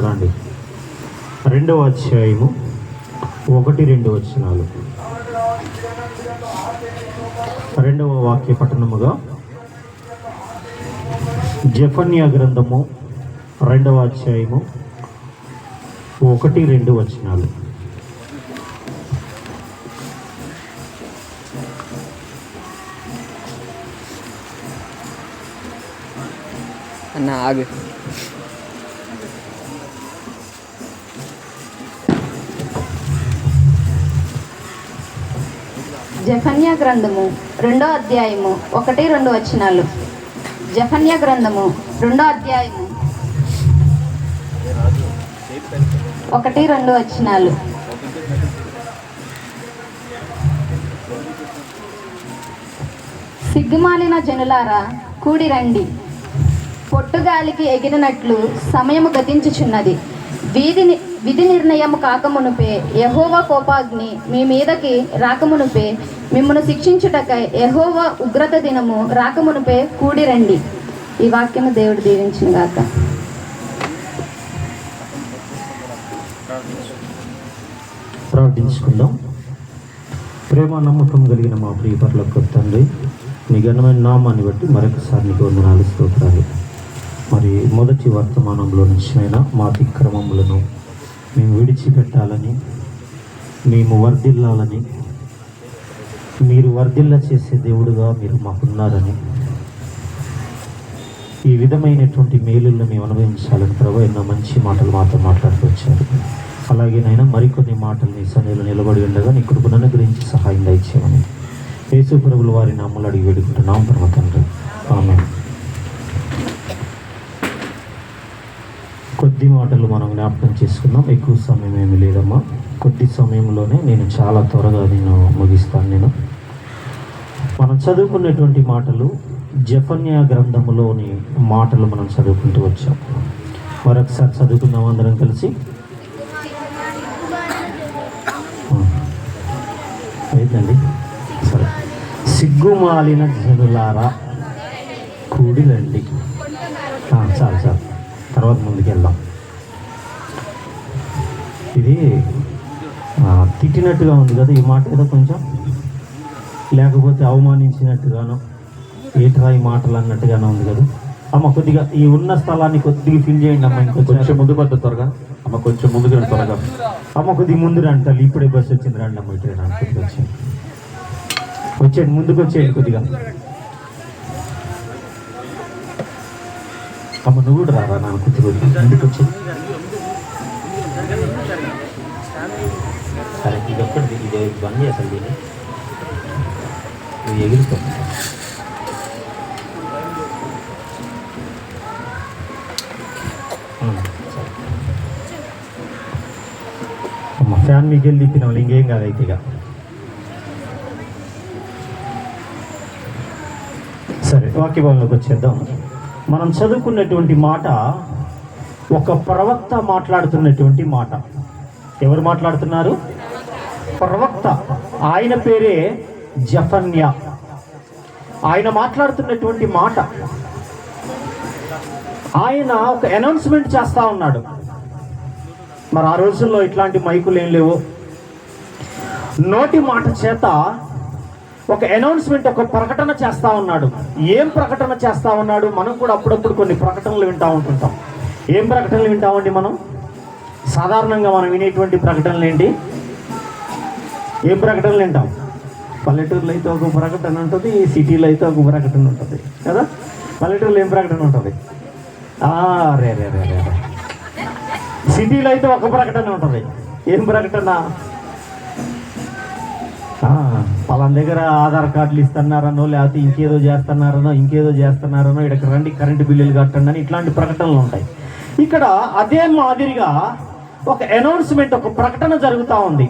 రండి. 2వ అధ్యాయము 1-2 వచనాలు. 2వ వాక్య పఠనముగా జెఫన్యా గ్రంథము 2వ అధ్యాయము 1-2 వచనాలు. అన్న ఆగు. జెఫన్యా గ్రంథము 2వ అధ్యాయము 1-2 వచనాలు. జెఫన్యా గ్రంథము 2వ అధ్యాయము 1-2 వచనాలు. సిగ్గుమాలిన జనులారా కూడి రండి, పొట్టుగాలికి ఎగిరినట్లు సమయము గతించుచున్నది. విధి నిర్ణయము కాకమునుపే యెహోవా కోపాగ్ని మీ మీదకి రాకమునుపే మిమ్మల్ని శిక్షించుటకై యెహోవా ఉగ్రత దినము రాకమునుపే కూడి రండి. ఈ వాక్యము దేవుడు దీవించును గాక. ప్రార్థించుకుందాం. ప్రేమ నమ్మకం కలిగిన మా ప్రియ పరలోకపు తండ్రి, మీ ఘనమైన నామాన్ని బట్టి మరొకసారి నీకు వందనాలు, స్తోత్రాలు. మరి మొదటి వర్తమానంలో నుంచైనా మా అతిక్రమములను మేము విడిచిపెట్టాలని, మేము వర్ధిల్లాలని, మీరు వర్ధిల్ల చేసే దేవుడుగా మీరు మాకున్నారని, ఈ విధమైనటువంటి మేలులను మేము అనుభవించాలని ప్రభు ఎన్నో మంచి మాటలు మాతో మాట్లాడుతూ వచ్చారు. అలాగే నైనా మరికొన్ని మాటలు నీ సన్నిధిలో నిలబడి ఉండగా నీ కృపను అనుగ్రహించి సహాయం దయచేయమని యేసు ప్రభువుల వారి నామములో అడిగి వేడుకుంటున్నాం పరమ తండ్రి, ఆమేన్. కొద్ది మాటలు మనం జ్ఞాపకం చేసుకుందాం. ఎక్కువ సమయం ఏమి లేదమ్మా, కొద్ది సమయంలోనే నేను చాలా త్వరగా ముగిస్తాను. మనం చదువుకునేటువంటి మాటలు జెఫన్యా గ్రంథములోని మాటలు మనం చదువుకుంటూ వచ్చాం. మరొకసారి చదువుకుందాం అందరం కలిసి. అయిపోయిందండి. సరే. సిగ్గుమాలిన జనులారా కూడి రండి. చాలు తర్వాత ముందుకెళ్దాం. ఇది తిట్టినట్టుగా ఉంది కదా ఈ మాట, ఏదో కొంచెం, లేకపోతే అవమానించినట్టుగానో ఏట్రా ఈ మాటలు అన్నట్టుగానే ఉంది కదా అమ్మ. కొద్దిగా ఈ ఉన్న స్థలాన్ని కొద్దిగా ఫిల్ చేయండి అమ్మ. ఇంకొంచెం ముందు పడ్డ త్వరగా అమ్మ, కొంచెం ముందుకు రండి త్వరగా అమ్మ. కొద్దిగా ముందు రండి తల్లి, ఇప్పుడే బస్సు వచ్చింది, రండి అమ్మ. ఇటు రండి, కొద్దిగా వచ్చేయండి, ముందుకు వచ్చేయండి కొద్దిగా అమ్మ. నువ్వు కూడా రారా నాన్న, కొద్దిగా ముందుకు వచ్చేది. సరే, ఇది ఒక్కటి ఇది బంద్ చేస్తాను, దీన్ని ఇది ఎగిరిపోతుంది. అమ్మ ఫ్యాన్ మీకు వెళ్ళి తిప్పిన వాళ్ళు ఇంకేం కాదు అయితే ఇక. సరే, వాక్యభావంలోకి వచ్చేద్దాం. మనం చదువుకున్నటువంటి మాట ఒక ప్రవక్త మాట్లాడుతున్నటువంటి మాట. ఎవరు మాట్లాడుతున్నారు? ప్రవక్త. ఆయన పేరే జెఫన్యా. ఆయన మాట్లాడుతున్నటువంటి మాట, ఆయన ఒక అనౌన్స్మెంట్ చేస్తా ఉన్నాడు. మరి ఆ రోజుల్లో ఇట్లాంటి మైకులు ఏం లేవు. నోటి మాట చేత ఒక అనౌన్స్మెంట్, ఒక ప్రకటన చేస్తా ఉన్నాడు. ఏం ప్రకటన చేస్తా ఉన్నాడు? మనం కూడా అప్పుడప్పుడు కొన్ని ప్రకటనలు వింటూ ఉంటుంటాం. ఏం ప్రకటనలు వింటామండి మనం? సాధారణంగా మనం వినేటువంటి ప్రకటనలు ఏంటి? ఏం ప్రకటనలు వింటాం? పల్లెటూరులో అయితే ఒక ప్రకటన ఉంటుంది, సిటీలో అయితే ఒక ప్రకటన ఉంటుంది కదా. పల్లెటూరులో ఏం ప్రకటన ఉంటుంది? రే రే రే రే సిటీలో అయితే ఒక ప్రకటన ఉంటుంది. ఏం ప్రకటన? పలానా దగ్గర ఆధార్ కార్డులు ఇస్తున్నారనో, లేకపోతే ఇంకేదో చేస్తున్నారనో, ఇక్కడికి రండి కరెంటు బిల్లులు కట్టండి అని ఇట్లాంటి ప్రకటనలు ఉంటాయి. ఇక్కడ అదే మాదిరిగా ఒక అనౌన్స్మెంట్, ఒక ప్రకటన జరుగుతూ ఉంది.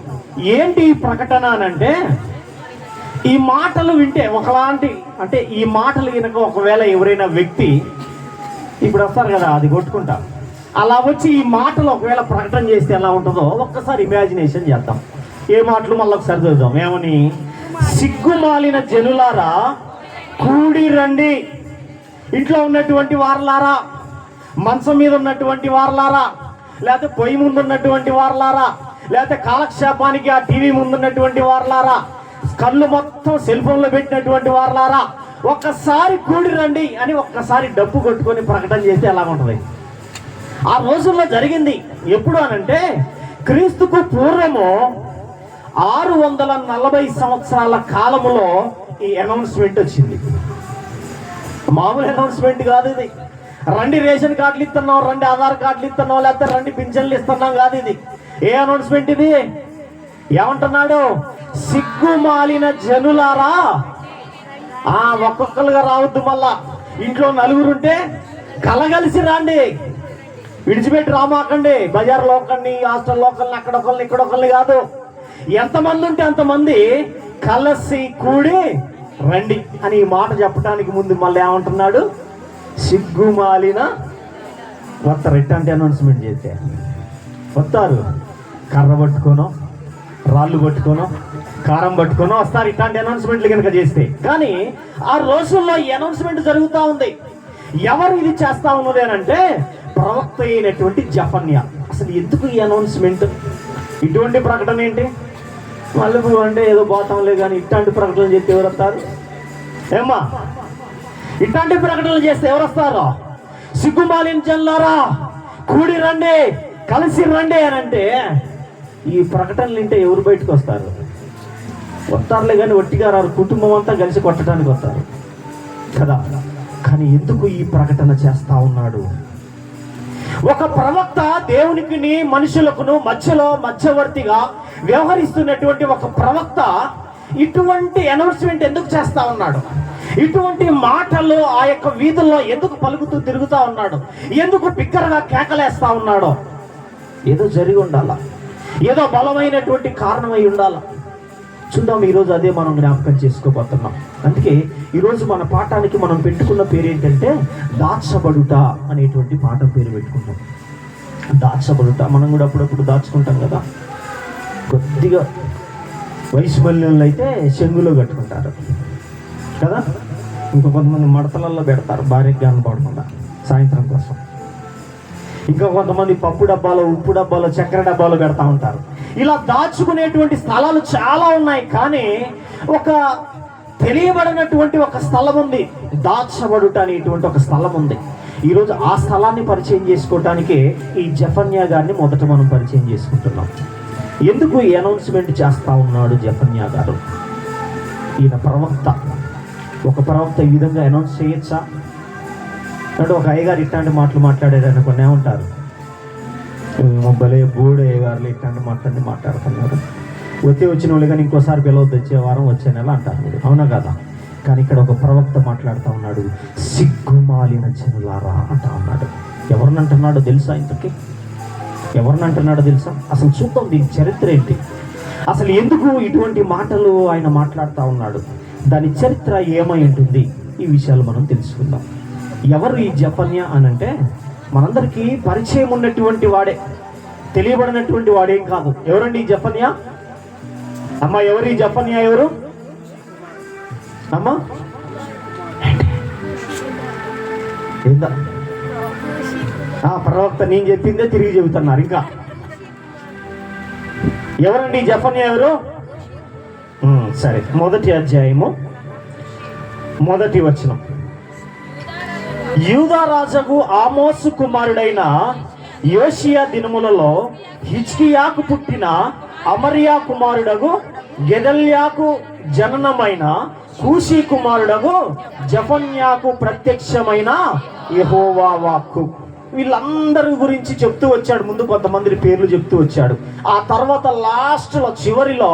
ఏంటి ఈ ప్రకటన అనంటే, ఈ మాటలు వింటే ఒకలాంటి, అంటే ఈ మాటలు కనుక ఒకవేళ ఎవరైనా వ్యక్తి ఇప్పుడు వస్తారు కదా, అది కొట్టుకుంటా అలా వచ్చి ఈ మాటలు ఒకవేళ ప్రకటన చేస్తే ఎలా ఉంటుందో ఒక్కసారి ఇమాజినేషన్ చేద్దాం. ఏ మాటలు మళ్ళీ ఒకసారి చూద్దాం. ఏమని? సిగ్గుమాలిన జనులారా కూడి రండి, ఇంట్లో ఉన్నటువంటి వారలారా, మంచం మీద ఉన్నటువంటి వారలారా, లేకపోతే పొయ్యి ముందున్నటువంటి వారలారా, లేకపోతే కాలక్షేపానికి ఆ టీవీ ముందున్నటువంటి వారలారా, కళ్ళు మొత్తం సెల్ ఫోన్లో పెట్టినటువంటి వారలారా, ఒక్కసారి కూడి రండి అని ఒక్కసారి డబ్బు కొట్టుకొని ప్రకటన చేస్తే ఎలా ఉంటుంది? ఆ రోజుల్లో జరిగింది. ఎప్పుడు అనంటే క్రీస్తుకు పూర్వము 640 సంవత్సరాల కాలములో ఈ అనౌన్స్మెంట్ వచ్చింది. మామూలు అనౌన్స్మెంట్ కాదు ఇది. రండి రేషన్ కార్డులు ఇస్తున్నాం, రండి ఆధార్ కార్డులు ఇస్తున్నాం, లేకపోతే రండి పింఛన్లు ఇస్తున్నాం కాదు ఇది. ఏ అనౌన్స్మెంట్ ఇది? ఏమంటున్నాడు? సిగ్గుమాలిన జనులారా, ఒక్కొక్కరుగా రావద్దు, మళ్ళా ఇంట్లో నలుగురుంటే కలగలిసి రండి, విడిచిపెట్టి రామాకండి. బజార్ లోకల్ని, హాస్టల్ లోకల్ని, అక్కడొకరిని ఇక్కడొకరిని కాదు, ఎంతమంది ఉంటే అంతమంది కలిసి కూడి రండి అని ఈ మాట చెప్పడానికి ముందు మళ్ళీ ఏమంటున్నాడు? సిగ్గుమాలిన వస్తారు. ఎట్లాంటి అనౌన్స్మెంట్ చేస్తే వస్తారు, కర్ర పట్టుకోనో, రాళ్ళు పట్టుకోనో, కారం పట్టుకోనో వస్తారు, ఇట్లాంటి అనౌన్స్మెంట్లు కనుక చేస్తే. కానీ ఆ రోజుల్లో ఈ అనౌన్స్మెంట్ జరుగుతూ ఉంది. ఎవరు ఇది చేస్తా ఉన్నది అని అంటే ప్రవక్త అయినటువంటి జఫన్యా. అసలు ఎందుకు ఈ అనౌన్స్మెంట్? ఇటువంటి ప్రకటన ఏంటి? మల్లెపూ అంటే ఏదో పోతాంలే, కానీ ఇట్లాంటి ప్రకటనలు చేస్తే ఎవరు వస్తారు? ఏమ్మా, ఇట్లాంటి ప్రకటనలు చేస్తే ఎవరు వస్తారో? సిగ్గుమాలిన జనులారా, కూడి రండి, కలిసి రండి అని అంటే ఈ ప్రకటనలు వింటే ఎవరు బయటకు వస్తారు? వస్తారులే కానీ ఒట్టిగా రారు, కుటుంబం అంతా కలిసి కొట్టడానికి వస్తారు కదా. కానీ ఎందుకు ఈ ప్రకటన చేస్తా ఉన్నాడు? ఒక ప్రవక్త దేవునికి మనుషులకును మధ్యలో మధ్యవర్తిగా వ్యవహరిస్తున్నటువంటి ఒక ప్రవక్త ఇటువంటి అనౌన్స్మెంట్ ఎందుకు చేస్తా ఉన్నాడు? ఇటువంటి మాటలు ఆ యొక్క వీధుల్లో ఎందుకు పలుకుతూ తిరుగుతూ ఉన్నాడు? ఎందుకు బిగ్గరగా కేకలేస్తా ఉన్నాడో? ఏదో జరిగి ఉండాలా, ఏదో బలమైనటువంటి కారణమై ఉండాలా. చూద్దాం, ఈరోజు అదే మనం జ్ఞాపకం చేసుకోబోతున్నాం. అందుకే ఈరోజు మన పాఠానికి మనం పెట్టుకున్న పేరు ఏంటంటే దాచబడుట అనేటువంటి పాఠం పేరు పెట్టుకున్నాం. దాచబడుట. మనం కూడా అప్పుడప్పుడు దాచుకుంటాం కదా. కొద్దిగా వయసు మల్లెలు అయితే చెంగులో కట్టుకుంటారు కదా, ఇంకా కొంతమంది మడతలలో పెడతారు భార్యకి కనపడకుండా సాయంత్రం కోసం. ఇంకా కొంతమంది పప్పు డబ్బాలో, ఉప్పు డబ్బాలో, చక్కెర డబ్బాలో పెడతా ఉంటారు. ఇలా దాచుకునేటువంటి స్థలాలు చాలా ఉన్నాయి. కానీ ఒక తెలియబడినటువంటి ఒక స్థలం ఉంది, దాచబడుట అనేటువంటి ఒక స్థలం ఉంది. ఈరోజు ఆ స్థలాన్ని పరిచయం చేసుకోవటానికి ఈ జఫన్యా గారిని మొదట మనం పరిచయం చేసుకుంటున్నాం. ఎందుకు ఈ అనౌన్స్మెంట్ చేస్తా ఉన్నాడు జఫన్యా గారు? ఈయన ప్రవక్త. ఒక ప్రవక్త ఈ విధంగా అనౌన్స్ చేయొచ్చా? అంటే ఒక అయ్యగారు ఇట్లాంటి మాటలు మాట్లాడారు అనుకుని ఏమంటారు? భలే బోర్డు అయ్యగారులు ఇట్లాంటి మాట్లాడుతున్నారు, వచ్చిన వాళ్ళు కానీ ఇంకోసారి పిలవద్దు, వచ్చే వారం వచ్చే నెల అంటారు మీరు, అవునా కదా? కానీ ఇక్కడ ఒక ప్రవక్త మాట్లాడుతూ ఉన్నాడు, సిగ్గుమాలిన జనులారా అంటా ఉన్నాడు. ఎవరిని అంటున్నాడో తెలుసా? ఇంతకీ ఎవరిని అంటున్నాడో తెలుసా? అసలు చూద్దాం దీని చరిత్ర ఏంటి, అసలు ఎందుకు ఇటువంటి మాటలు ఆయన మాట్లాడుతూ ఉన్నాడు, దాని చరిత్ర ఏమై ఉంటుంది, ఈ విషయాలు మనం తెలుసుకుందాం. ఎవరు ఈ జఫన్యా అని అంటే మనందరికీ పరిచయం ఉన్నటువంటి వాడే, తెలియబడినటువంటి వాడేం కాదు. ఎవరండి ఈ జఫన్యా? అమ్మ, ఎవరు ఈ జఫన్యా? ఎవరు అమ్మా? ఏందా ప్రవక్త? నేను చెప్పిందే తిరిగి చెబుతున్నారు. ఇంకా ఎవరండి ఈ జఫన్యా? ఎవరు? సరే, 1వ అధ్యాయము 1వ వచనం. యూదా రాజుకు ఆమోసు కుమారుడైన యోషియా దినములలో హిజ్కియాకు పుట్టిన అమర్యా కుమారుడగు గెదల్యాకు జననమైన కూషీ కుమారుడగు జఫన్యాకు ప్రత్యక్షమైన యెహోవా వాక్కు. వీళ్ళందరి గురించి చెప్తూ వచ్చాడు. ముందు కొంతమంది పేర్లు చెప్తూ వచ్చాడు. ఆ తర్వాత లాస్ట్లో చివరిలో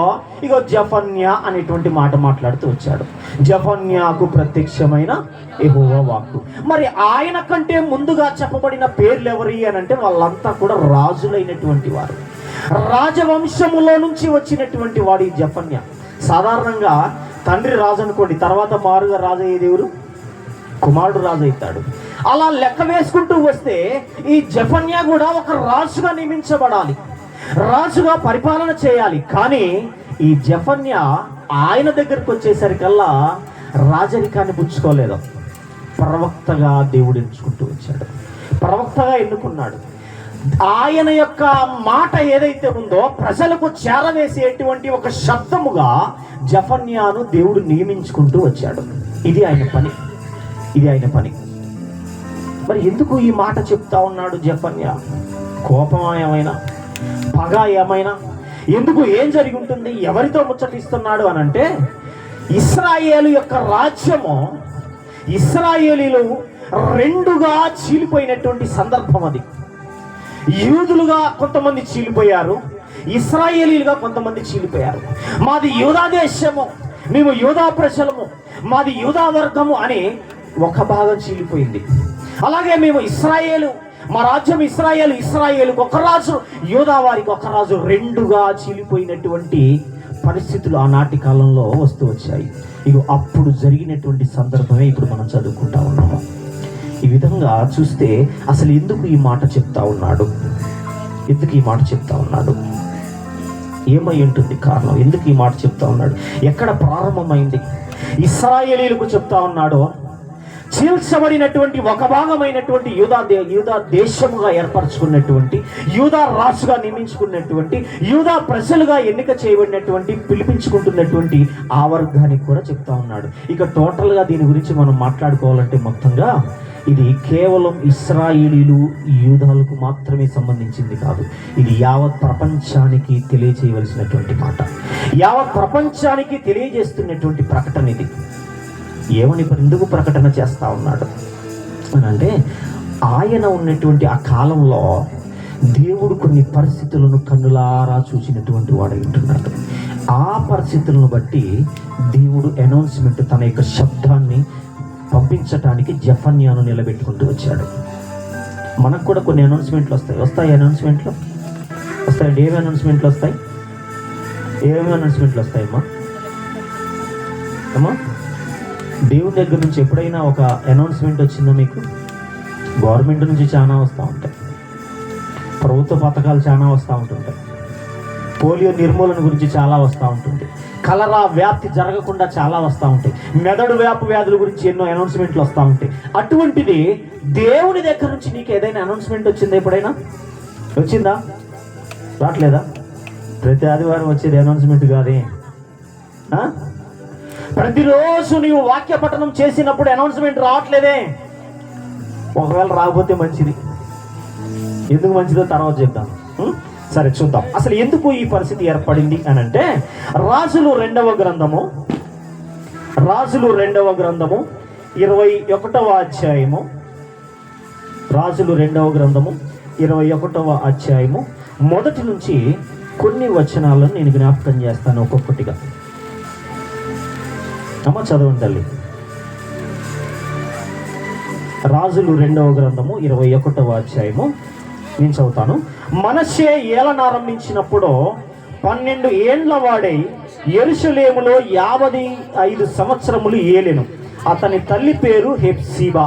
ఇగో జఫన్యా అనేటువంటి మాట మాట్లాడుతూ వచ్చాడు. జఫన్యాకు ప్రత్యక్షమైన యెహోవా వాక్కు. మరి ఆయన కంటే ముందుగా చెప్పబడిన పేర్లు ఎవరి అని అంటే వాళ్ళంతా కూడా రాజులైనటువంటి వారు, రాజవంశములో నుంచి వచ్చినటువంటి వాడు ఈ జఫన్యా. సాధారణంగా తండ్రి రాజు అనుకోండి, తర్వాత మారుగా రాజు అయ్యేది ఎవరు? కుమారుడు రాజు అవుతాడు. అలా లెక్క వేసుకుంటూ వస్తే ఈ జఫన్యా కూడా ఒక రాజుగా నియమించబడాలి, రాజుగా పరిపాలన చేయాలి. కానీ ఈ జఫన్యా ఆయన దగ్గరకు వచ్చేసరికల్లా రాజరికాన్ని పుచ్చుకోలేదు. ప్రవక్తగా దేవుడు ఎంచుకుంటూ వచ్చాడు, ప్రవక్తగా ఎన్నుకున్నాడు. ఆయన యొక్క మాట ఏదైతే ఉందో ప్రజలకు చేరవేసేటువంటి ఒక శబ్దముగా జెఫన్యాను దేవుడు నియమించుకుంటూ వచ్చాడు. ఇది ఆయన పని. మరి ఎందుకు ఈ మాట చెప్తా ఉన్నాడు జెఫన్యా? కోపం ఏమైనా, పగ ఏమైనా, ఎందుకు, ఏం జరిగి ఉంటుంది, ఎవరితో ముచ్చటిస్తున్నాడు అని అంటే, ఇశ్రాయేలు యొక్క రాజ్యము, ఇశ్రాయేలీలు రెండుగా చీలిపోయినటువంటి సందర్భం అది. యూదులుగా కొంతమంది చీలిపోయారు, ఇశ్రాయేలీలుగా కొంతమంది చీలిపోయారు. మాది యూదా దేశము, మేము యూదా ప్రజలము, మాది యూదా వర్గము అని ఒక భాగం చీలిపోయింది. అలాగే మేము ఇశ్రాయేలు, మా రాజ్యం ఇశ్రాయేలు, ఇశ్రాయేలుకు ఒక రాజు, యూదా వారికి ఒక రాజు, రెండుగా చీలిపోయినటువంటి పరిస్థితులు ఆనాటి కాలంలో వస్తూ వచ్చాయి. ఇక అప్పుడు జరిగినటువంటి సందర్భమే ఇప్పుడు మనం చదువుకుంటా ఉన్నాము. ఈ విధంగా చూస్తే అసలు ఎందుకు ఈ మాట చెప్తా ఉన్నాడు? ఏమై ఉంటుంది కారణం? ఎందుకు ఈ మాట చెప్తా ఉన్నాడు? ఎక్కడ ప్రారంభమైంది? ఇశ్రాయేలీలకు చెప్తా ఉన్నాడో, చీల్చబడినటువంటి ఒక భాగమైనటువంటి యూదా దేశముగా ఏర్పరచుకున్నటువంటి, యూదా రాజుగా నియమించుకున్నటువంటి, యూదా ప్రజలుగా ఎన్నిక చేయబడినటువంటి, పిలిపించుకుంటున్నటువంటి ఆ వర్గానికి కూడా చెప్తా ఉన్నాడు. ఇక టోటల్గా దీని గురించి మనం మాట్లాడుకోవాలంటే మొత్తంగా ఇది కేవలం ఇశ్రాయేలీలు, యూదాలకు మాత్రమే సంబంధించింది కాదు. ఇది యావత్ ప్రపంచానికి తెలియజేయవలసినటువంటి మాట, యావత్ ప్రపంచానికి తెలియజేస్తున్నటువంటి ప్రకటన ఇది. ఏమని ఎందుకు ప్రకటన చేస్తా ఉన్నాడు అని అంటే, ఆయన ఉన్నటువంటి ఆ కాలంలో దేవుడు కొన్ని పరిస్థితులను కన్నులారా చూసినటువంటి వాడై ఉంటున్నాడు. ఆ పరిస్థితులను బట్టి దేవుడు అనౌన్స్మెంట్, తన యొక్క శబ్దాన్ని పంపించటానికి జెఫన్యాను నిలబెట్టుకుంటూ వచ్చాడు. మనకు కూడా కొన్ని అనౌన్స్మెంట్లు వస్తాయి. అనౌన్స్మెంట్లు వస్తాయండి. ఏమి అనౌన్స్మెంట్లు వస్తాయి? అమ్మా దేవుని దగ్గర నుంచి ఎప్పుడైనా ఒక అనౌన్స్మెంట్ వచ్చిందా మీకు? గవర్నమెంట్ నుంచి చాలా వస్తూ ఉంటాయి, ప్రభుత్వ పథకాలు చాలా వస్తూ ఉంటుంటాయి, పోలియో నిర్మూలన గురించి చాలా వస్తూ ఉంటుంది, కలరా వ్యాప్తి జరగకుండా చాలా వస్తూ ఉంటాయి, మెదడు వ్యాధుల గురించి ఎన్నో అనౌన్స్మెంట్లు వస్తూ ఉంటాయి. అటువంటిది దేవుని దగ్గర నుంచి నీకు ఏదైనా అనౌన్స్మెంట్ వచ్చిందా? ఎప్పుడైనా వచ్చిందా? రావట్లేదా? ప్రతి ఆదివారం వచ్చేది అనౌన్స్మెంట్ కాదే. ప్రతిరోజు నీవు వాక్య పఠనం చేసినప్పుడు అనౌన్స్మెంట్ రావట్లేదే. ఒకవేళ రాకపోతే మంచిది. ఎందుకు మంచిదో తర్వాత చెప్తాం. సరే, చూద్దాం అసలు ఎందుకు ఈ పరిస్థితి ఏర్పడింది అని అంటే, రాజులు రెండవ గ్రంథము 21వ అధ్యాయము, రాజులు 2వ గ్రంథము 21వ అధ్యాయము మొదటి నుంచి కొన్ని వచనాలను నేను జ్ఞాపకం చేస్తాను ఒక్కొక్కటిగా. అమ్మ చదవండి తల్లి. రాజులు 2వ గ్రంథము 21వ అధ్యాయము నేను చదువుతాను. మనష్షే ఏలనారంభించినప్పుడు 12 ఏండ్ల వాడై యెరూషలేములో 55 సంవత్సరములు ఏలెను. అతని తల్లి పేరు హెప్సిబా.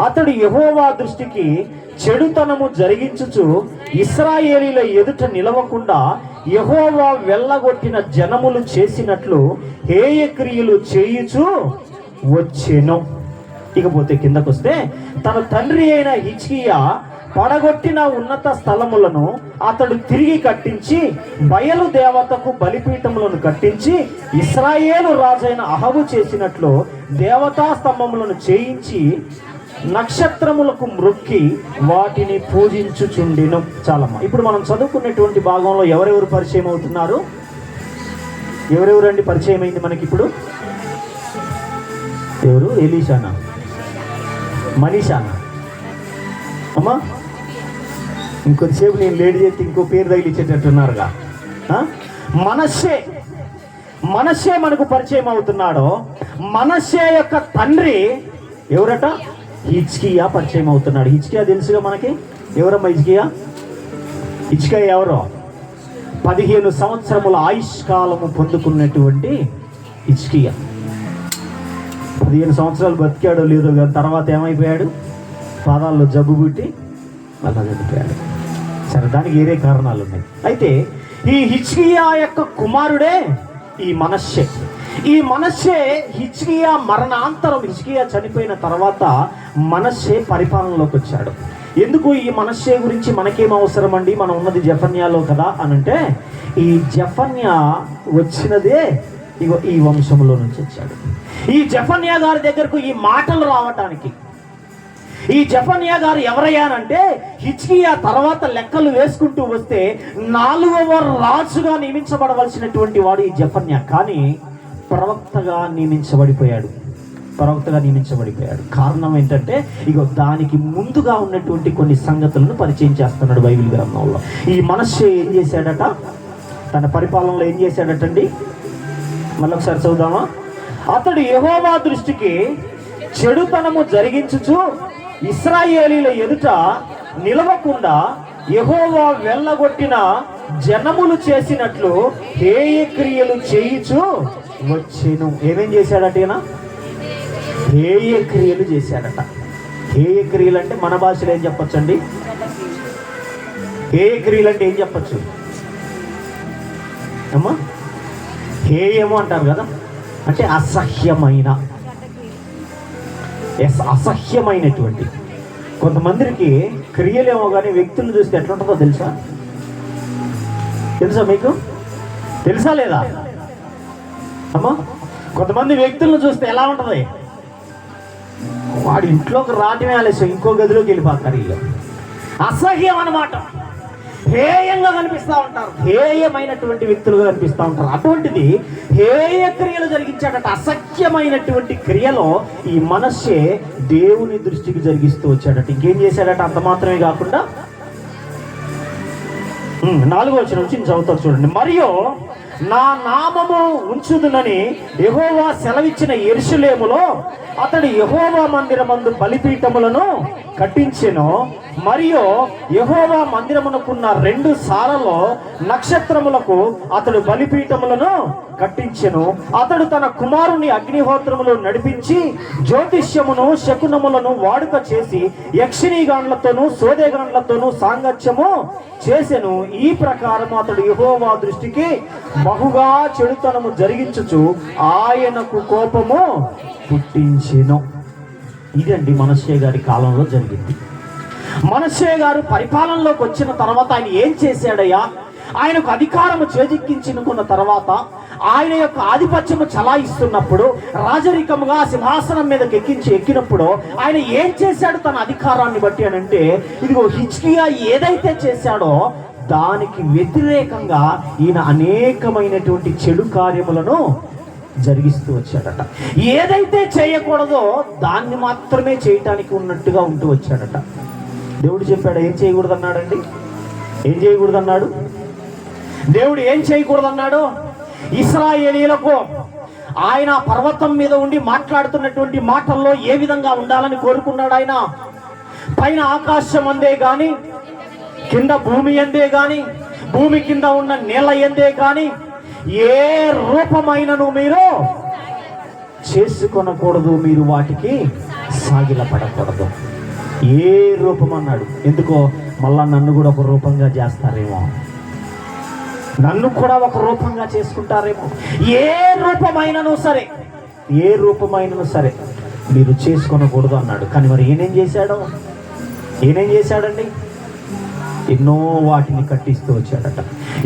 అతడు యెహోవా దృష్టికి చెడుతనము జరిగించుచు ఇశ్రాయేలీల ఎదుట నిలవకుండా యెహోవా వెళ్ళగొట్టిన జనములు చేసినట్లు హేయక్రియలు చేయుచు వచ్చెను. ఇకపోతే కిందకొస్తే, తన తండ్రి అయిన హిజ్కియా పడగొట్టిన ఉన్నత స్థలములను అతడు తిరిగి కట్టించి, బయలు దేవతకు బలిపీఠములను కట్టించి, ఇశ్రాయేలు రాజైన అహబు చేసినట్లు దేవతా స్తంభములను చేయించి నక్షత్రములకు మ్రొక్కి వాటిని పూజించుచుండెను. చాలమ్మా. ఇప్పుడు మనం చదువుకున్నటువంటి భాగంలో ఎవరెవరు పరిచయం అవుతున్నారు? ఎవరెవరండి పరిచయం అయింది మనకి ఇప్పుడు? ఎవరు? ఎలీషానా, మనీషానా? అమ్మా ఇంకొద్దిసేపు నేను లేట్ చేస్తే ఇంకో పేరు తగిలిచ్చేటట్టున్నారుగా. మనష్షే మనకు పరిచయం అవుతున్నాడో. మనష్షే యొక్క తండ్రి ఎవరట? హిజ్కియా పరిచయం అవుతున్నాడు. హిజ్కియా తెలుసుగా మనకి. ఎవరమ్మా హిజ్కియా? హిజ్కియా ఎవరో? 15 సంవత్సరముల ఆయుష్కాలము పొందుకున్నటువంటి హిజ్కియా. 15 సంవత్సరాలు బతికాడో లేదో కానీ తర్వాత ఏమైపోయాడు? పాదాల్లో జబ్బు పుట్టి అలా చనిపోయాడు. సరే, దానికి వేరే కారణాలు ఉన్నాయి. అయితే ఈ హిజ్కియా యొక్క కుమారుడే ఈ మనష్షే. ఈ మనష్షే హిజ్కియా మరణాంతరం, హిజ్కియా చనిపోయిన తర్వాత మనష్షే పరిపాలనలోకి వచ్చాడు. ఎందుకు ఈ మనష్షే గురించి మనకేం అవసరం అండి, మనం ఉన్నది జెఫన్యాలో కదా అని అంటే, ఈ జెఫన్యా వచ్చినదే ఇగో ఈ వంశంలో నుంచి వచ్చాడు. ఈ జెఫన్యా గారి దగ్గరకు ఈ మాటలు రావటానికి, ఈ జెఫన్యా గారు ఎవరయ్యానంటే హిజ్కియా తర్వాత లెక్కలు వేసుకుంటూ వస్తే 4వ రాజుగా నియమించబడవలసినటువంటి వాడు ఈ జెఫన్యా. కానీ ప్రవక్తగా నియమించబడిపోయాడు. కారణం ఏంటంటే ఇగో దానికి ముందుగా ఉన్నటువంటి కొన్ని సంగతులను పరిచయం చేస్తున్నాడు బైబిల్ గ్రంథంలో. ఈ మనష్షే ఏం చేశాడట, తన పరిపాలనలో ఏం చేశాడటండి, మళ్ళొకసారి చదువుదామా. అతడు యెహోవా దృష్టికి చెడుతనము జరిగించుచు ఇశ్రాయేలీల ఎదుట నిలవకుండా యెహోవా వెళ్ళగొట్టిన జనములు చేసినట్లు హేయ క్రియలు చేయుచు వచ్చెను. ఏమేం చేశాడట ఈయన? హేయ క్రియలు చేశాడట. హేయ క్రియలు అంటే మన భాషలో ఏం చెప్పొచ్చు అండి? హేయ క్రియలు అంటే ఏం చెప్పచ్చు అమ్మా? హేయము అంటారు కదా, అంటే అసహ్యమైనటువంటి. కొంతమందికి క్రియలేమో కానీ వ్యక్తులను చూస్తే ఎట్లుంటుందో తెలుసా మీకు? తెలుసా లేదా అమ్మా? కొంతమంది వ్యక్తులను చూస్తే ఎలా ఉంటుంది, వాడి ఇంట్లోకి రావటమే ఆలస్యం, ఇంకో గదిలోకి వెళ్ళిపోతారు. వీళ్ళు అసహ్యం అన్నమాట, హేయంగా కనిపిస్తూ ఉంటారు, హేయమైనటువంటి వ్యక్తులుగా కనిపిస్తూ ఉంటారు. అటువంటిది హేయ క్రియలు జరిగించాడట. అసహ్యమైనటువంటి క్రియలో ఈ మనష్షే దేవుని దృష్టికి జరిగిస్తూ వచ్చాడట. ఇంకేం చేశాడట? అంత మాత్రమే కాకుండా 4వ వచనం నుంచి చదువుతారు చూడండి. మరియు నా నామము ఉంచుదునని యెహోవా సెలవిచ్చిన యెరూషలేములో అతడు యెహోవా మందిరమందు బలిపీఠములను కట్టించెను. మరియు యెహోవా మందిరమునకున్న 2 సాలలో నక్షత్రములకు అతడు బలిపీఠములను కట్టించెను. అతడు తన కుమారుని అగ్నిహోత్రములు నడిపించి జ్యోతిష్యమును శకునములను వాడుక చేసి యక్షిణీగాండ్లతోనూ సోదేగాండ్లతోనూ సాంగత్యము చేసెను. ఈ ప్రకారం అతడు యెహోవా దృష్టికి బహుగా చెడుతనము జరిగించుచు ఆయనకు కోపము పుట్టించెను. ఇదండి మనష్షే గారి కాలంలో జరిగింది. మనష్షే గారు పరిపాలనలోకి వచ్చిన తర్వాత ఆయన ఏం చేశాడయ్యా? ఆయనకు అధికారము చేజిక్కించుకున్న తర్వాత, ఆయన యొక్క ఆధిపత్యము చలాయిస్తున్నప్పుడు, రాజరికముగా సింహాసనం మీదకి ఎక్కినప్పుడు ఆయన ఏం చేశాడు తన అధికారాన్ని బట్టి అని అంటే, ఇదిగో హిజ్కియా ఏదైతే చేశాడో దానికి వ్యతిరేకంగా ఈయన అనేకమైనటువంటి చెడు కార్యములను జరిగిస్తూ వచ్చాడట. ఏదైతే చేయకూడదో దాన్ని మాత్రమే చేయటానికి ఉన్నట్టుగా ఉంటూ వచ్చాడట. దేవుడు చెప్పాడు ఏం చేయకూడదు అన్నాడండి? ఏం చేయకూడదు అన్నాడు? దేవుడు ఏం చేయకూడదు అన్నాడు? ఇశ్రాయేలీయులకు ఆయన పర్వతం మీద ఉండి మాట్లాడుతున్నటువంటి మాటల్లో ఏ విధంగా ఉండాలని కోరుకున్నాడు ఆయన? పైన ఆకాశం అందే గాని, కింద భూమి అందే గాని, భూమి కింద ఉన్న నేల ఎందే గాని ఏ రూపమైనను మీరు చేసుకొనకూడదు, మీరు వాటికి సాగిలపడకూడదు. ఏ రూపం అన్నాడు? ఎందుకో మళ్ళా నన్ను కూడా ఒక రూపంగా చేస్తారేమో, నన్ను కూడా ఒక రూపంగా చేసుకుంటారేమో. ఏ రూపమైనను సరే మీరు చేసుకొనకూడదు అన్నాడు. కానీ మరి ఏనేం చేశాడండి? ఎన్నో వాటిని కట్టిస్తూ వచ్చాడట,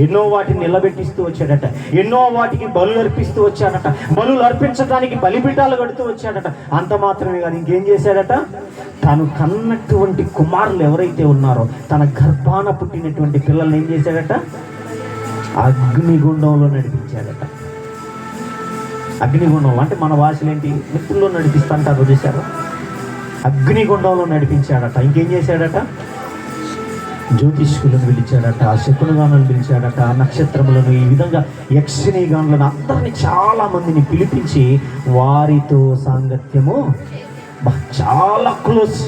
ఎన్నో వాటిని నిలబెట్టిస్తూ వచ్చాడట, ఎన్నో వాటికి బలులు అర్పిస్తూ వచ్చాడట, బలులు అర్పించడానికి బలిపీఠాలు కడుతూ వచ్చాడట. అంత మాత్రమే కాదు, ఇంకేం చేశాడట? తను కన్నటువంటి కుమారులు ఎవరైతే ఉన్నారో, తన గర్భాన పుట్టినటువంటి పిల్లల్ని ఏం చేశాడట? అగ్నిగుండంలో నడిపించాడట. అగ్నిగుండం అంటే మన భాషలు ఏంటి? మిత్రుల్లో నడిపిస్తాంటారు చూశారు. అగ్నిగుండంలో నడిపించాడట. ఇంకేం చేశాడట? జ్యోతిష్కులను పిలిచాడట, శకునగానులను పిలిచాడట, నక్షత్రములను, ఈ విధంగా యక్షిణీగానులను అందరినీ చాలా మందిని పిలిపించి వారితో సాంగత్యము చాలా క్లోజ్,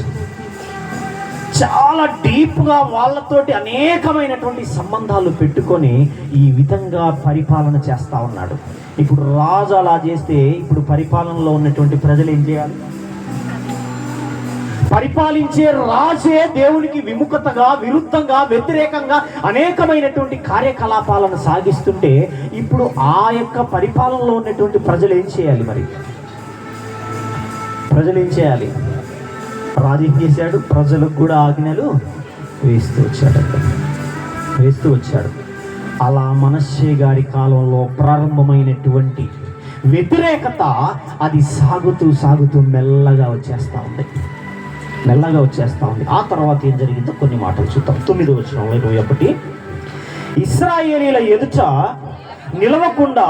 చాలా డీప్గా వాళ్ళతోటి అనేకమైనటువంటి సంబంధాలు పెట్టుకొని ఈ విధంగా పరిపాలన చేస్తా ఉన్నాడు. ఇప్పుడు రాజు అలా చేస్తే ఇప్పుడు పరిపాలనలో ఉన్నటువంటి ప్రజలు ఏం చేయాలి? పరిపాలించే రాజే దేవునికి విముఖతగా, విరుద్ధంగా, వ్యతిరేకంగా అనేకమైనటువంటి కార్యకలాపాలను సాగిస్తుంటే ఇప్పుడు ఆ యొక్క పరిపాలనలో ఉన్నటువంటి ప్రజలు ఏం చేయాలి? మరి ప్రజలు ఏం చేయాలి? రాజు ఏం చేశాడు? ప్రజలకు కూడా ఆజ్ఞలు వేస్తూ వచ్చాడు. అలా మనష్షే గారి కాలంలో ప్రారంభమైనటువంటి వ్యతిరేకత అది సాగుతూ మెల్లగా వచ్చేస్తూ ఉంది. ఆ తర్వాత ఏం జరిగిందో కొన్ని మాటలు చూద్దాం. 9వ వచనంలో 21. ఇశ్రాయేలీల ఎదుట నిలవకుండా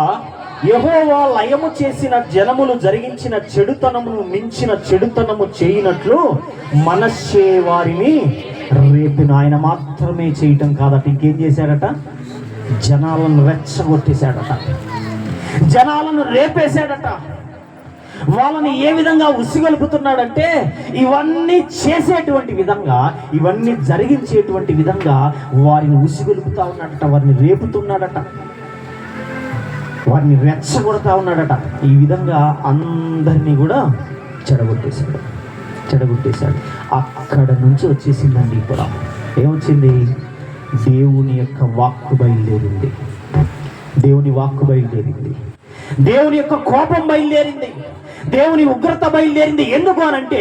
యెహోవా లయము చేసిన జనములు జరిగించిన చెడుతనమును మించిన చెడుతనము చేయనట్లు మనష్షే వారిని రేపిన. ఆయన మాత్రమే చేయటం కాదట, ఇంకేం చేశాడట? జనాలను రెచ్చగొట్టేశాడట, జనాలను రేపేశాడట. వాళ్ళని ఏ విధంగా ఉసిగొలుపుతున్నాడంటే ఇవన్నీ చేసేటువంటి విధంగా, ఇవన్నీ జరిగించేటువంటి విధంగా వారిని ఉసిగొలుపుతా ఉన్నాడట, వారిని రేపుతున్నాడట, వారిని రెచ్చగొడతా ఉన్నాడట. ఈ విధంగా అందరినీ కూడా చెడగొట్టేశాడు. అక్కడ నుంచి వచ్చేసిందండి. ఇప్పుడు ఏమొచ్చింది? దేవుని యొక్క వాక్కు బయలుదేరింది, దేవుని వాక్కు బయలుదేరింది, దేవుని యొక్క కోపం బయలుదేరింది, దేవుని ఉగ్రత బయలుదేరింది. ఎందుకు అనంటే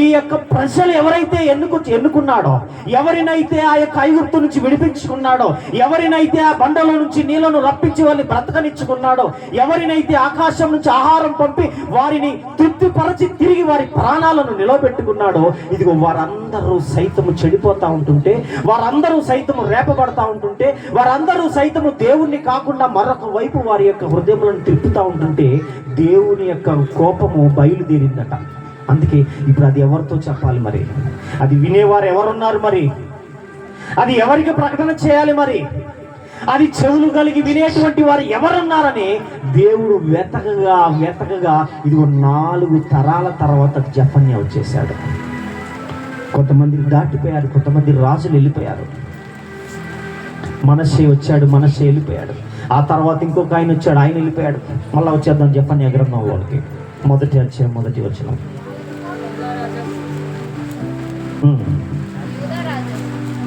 ఈ యొక్క ప్రజలు ఎవరైతే ఎన్నుకున్నాడో, ఎవరినైతే ఆ యొక్క ఐగుప్తు నుంచి విడిపించుకున్నాడో, ఎవరినైతే ఆ బండలో నుంచి నీళ్లను రప్పించి వారిని బ్రతకనిచ్చుకున్నాడో, ఎవరినైతే ఆకాశం నుంచి ఆహారం పంపి వారిని తృప్తిపరచి తిరిగి వారి ప్రాణాలను నిలబెట్టుకున్నాడో, ఇదిగో వారందరూ సైతము చెడిపోతా ఉంటుంటే, వారందరూ సైతము రేపబడతా ఉంటుంటే, వారందరూ సైతము దేవుణ్ణి కాకుండా మరొక వైపు వారి యొక్క హృదయములను తిప్పుతూ ఉంటుంటే దేవుని యొక్క కోపము బయలుదేరిందట. అందుకే ఇప్పుడు అది ఎవరితో చెప్పాలి? మరి అది వినేవారు ఎవరున్నారు? మరి అది ఎవరికి ప్రకటన చేయాలి? మరి అది చెవులు కలిగి వినేటువంటి వారు ఎవరున్నారని దేవుడు వెతకగా ఇదిగో 4 తరాల తర్వాత జెఫన్యా వచ్చేసాడు. కొంతమంది దాటిపోయారు, కొంతమంది రాజులు వెళ్ళిపోయారు. మనష్షే వచ్చాడు, మనష్షే వెళ్ళిపోయాడు. ఆ తర్వాత ఇంకొక ఆయన వచ్చాడు, ఆయన వెళ్ళిపోయాడు. మళ్ళీ వచ్చేద్దాం జెఫన్యా గ్రంథంలోకి. మొదటి వచనం.